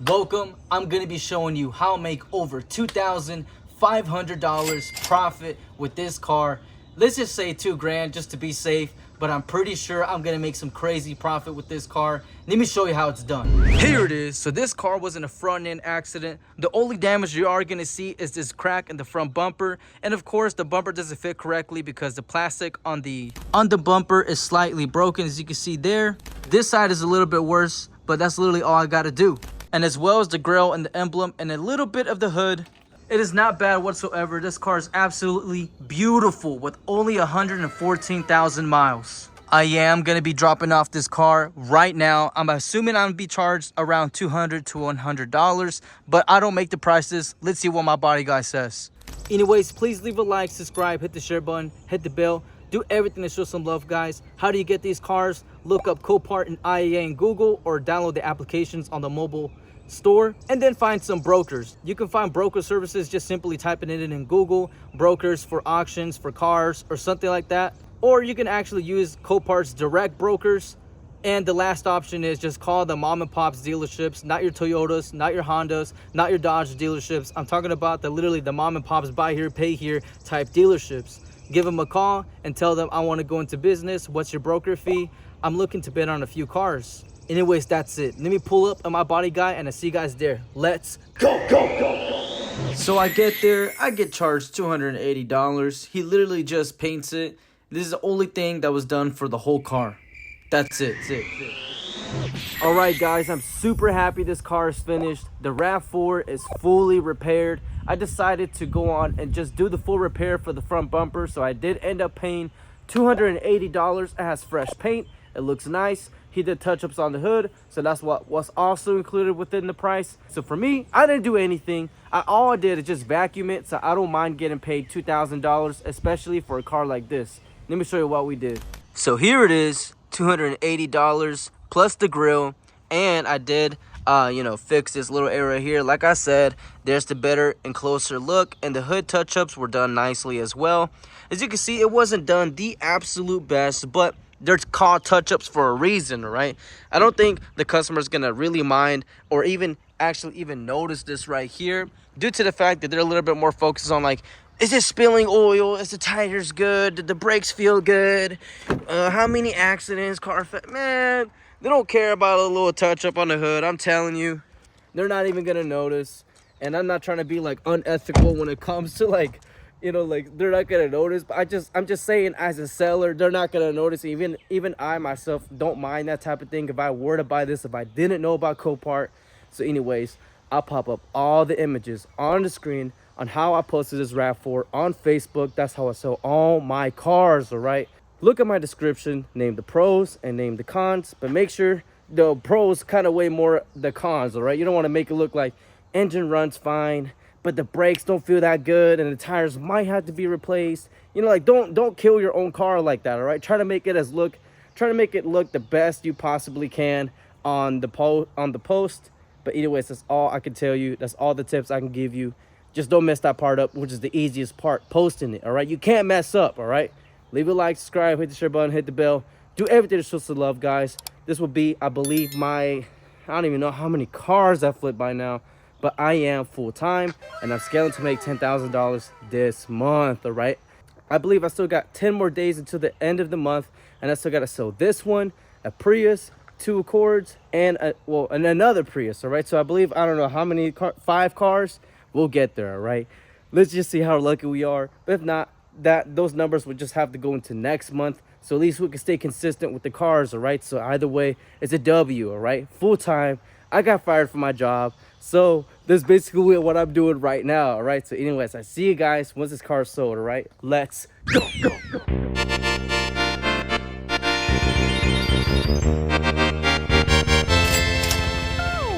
Welcome. I'm going to be showing you how to make over $2,500 profit with this car. Let's just say $2,000 just to be safe, but I'm pretty sure I'm going to make some crazy profit with this car. Let me show you how it's done. Here it is. So this car was in a front end accident. The only damage you are going to see is this crack in the front bumper. And of course, the bumper doesn't fit correctly because the plastic on the bumper is slightly broken, as you can see there. This side is a little bit worse, but that's literally all I got to do. And as well as the grille and the emblem and a little bit of the hood, it is not bad whatsoever. This car is absolutely beautiful with only 114,000 miles. I am going to be dropping off this car right now. I'm assuming I'm going to be charged around $200 to $100, but I don't make the prices. Let's see what my body guy says. Anyways, please leave a like, subscribe, hit the share button, hit the bell. Do everything to show some love, guys. How do you get these cars? Look up Copart and IAA in Google or download the applications on the mobile store and then find some brokers. You can find broker services just simply typing it in Google, brokers for auctions for cars or something like that. Or you can actually use Copart's direct brokers. And the last option is just call the mom and pops dealerships, not your Toyotas, not your Hondas, not your Dodge dealerships. I'm talking about literally the mom and pops buy here, pay here type dealerships. Give them a call and tell them I want to go into business. What's your broker fee? I'm looking to bid on a few cars. Anyways, that's it. Let me pull up on my body guy and I see you guys there. Let's go. So I get there, I get charged $280. He literally just paints it. This is the only thing that was done for the whole car. That's it. All right, guys, I'm super happy this car is finished. The RAV4 is fully repaired. I decided to go on and just do the full repair for the front bumper, so I did end up paying $280. It has fresh paint. It looks nice. He did touch-ups on the hood, so that's what was also included within the price. So for me, I didn't do anything. All I did is just vacuum it, so I don't mind getting paid $2,000, especially for a car like this. Let me show you what we did. So here it is, $280 plus the grill, and I did fix this little area here. Like I said, there's the better and closer look, and the hood touch-ups were done nicely as well. As you can see, it wasn't done the absolute best, but they're called touch-ups for a reason, right? I don't think the customer's gonna really mind or even notice this right here, due to the fact that they're a little bit more focused on, like, is it spilling oil? Is the tires good? Did the brakes feel good? How many accidents? Man, they don't care about a little touch-up on the hood. I'm telling you, they're not even gonna notice. And I'm not trying to be like unethical when it comes to like they're not gonna notice. But I'm just saying, as a seller, they're not gonna notice. Even I myself don't mind that type of thing. If I were to buy this, if I didn't know about Copart. So anyways, I'll pop up all the images on the screen on how I posted this RAV4 on Facebook. That's how I sell all my cars, all right? Look at my description, name the pros and name the cons, but make sure the pros kind of weigh more the cons, all right? You don't want to make it look like engine runs fine, but the brakes don't feel that good and the tires might have to be replaced. Like, don't kill your own car like that, all right? Try to make it look the best you possibly can on the post. But anyways, that's all I can tell you. That's all the tips I can give you. Just don't mess that part up, which is the easiest part, posting it, all right? You can't mess up, all right? Leave a like, subscribe, hit the share button, hit the bell. Do everything to show some love, guys. This will be, I believe, I don't even know how many cars I flipped by now, but I am full-time, and I'm scaling to make $10,000 this month, all right? I believe I still got 10 more days until the end of the month, and I still got to sell this one, a Prius, 2 Accords, and another Prius, all right? So I believe, I don't know how many 5 cars. We'll get there, all right? Let's just see how lucky we are. But if not, those numbers would just have to go into next month. So at least we can stay consistent with the cars, all right? So either way, it's a W, all right? Full-time. I got fired from my job. So that's basically what I'm doing right now, all right? So anyways, I see you guys once this car is sold, all right? Let's go.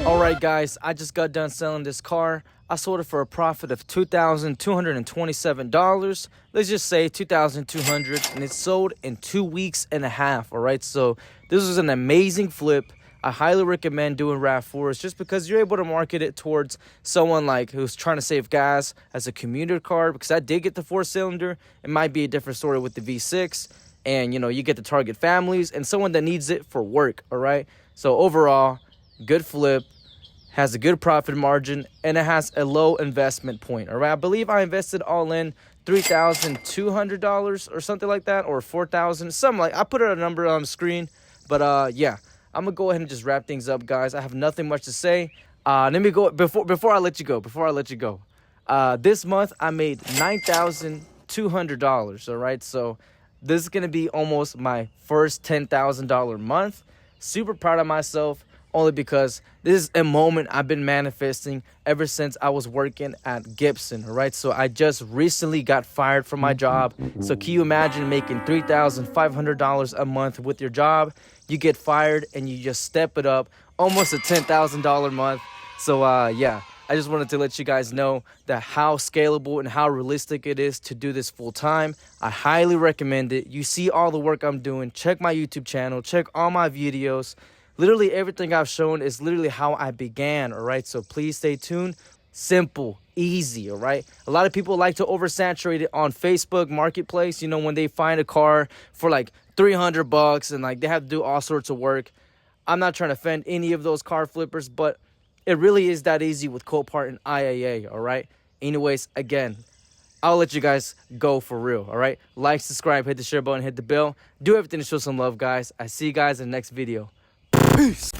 Alright guys, I just got done selling this car. I sold it for a profit of $2,227. Let's just say $2,200, and it sold in 2 weeks and a half. Alright, so this was an amazing flip. I highly recommend doing RAV4s just because you're able to market it towards someone like who's trying to save gas as a commuter car, because I did get the 4-cylinder. It might be a different story with the V6. And, you get the target families and someone that needs it for work, all right? So overall, good flip. has a good profit margin, and it has a low investment point. All right, I believe I invested all in $3,200 or something like that, or $4,000, something like. I put a number on the screen, but yeah, I'm gonna go ahead and just wrap things up, guys. I have nothing much to say. Let me go before I let you go. This month I made $9,200. All right, so this is gonna be almost my first $10,000 month. Super proud of myself, only because this is a moment I've been manifesting ever since I was working at Gibson. All right, so I just recently got fired from my job. So can you imagine making $3,500 a month with your job? You get fired and you just step it up, almost a $10,000 month. So yeah, I just wanted to let you guys know that how scalable and how realistic it is to do this full time. I highly recommend it. You see all the work I'm doing. Check my YouTube channel. Check all my videos. Literally everything I've shown is literally how I began. All right, so please stay tuned. Simple, easy. All right, a lot of people like to oversaturate it on Facebook Marketplace. You know, when they find a car for like $300 and like they have to do all sorts of work. I'm not trying to offend any of those car flippers, but it really is that easy with Copart and IAA, all right? Anyways, again, I'll let you guys go for real, all right? Like, subscribe, hit the share button, hit the bell. Do everything to show some love, guys. I see you guys in the next video. Peace.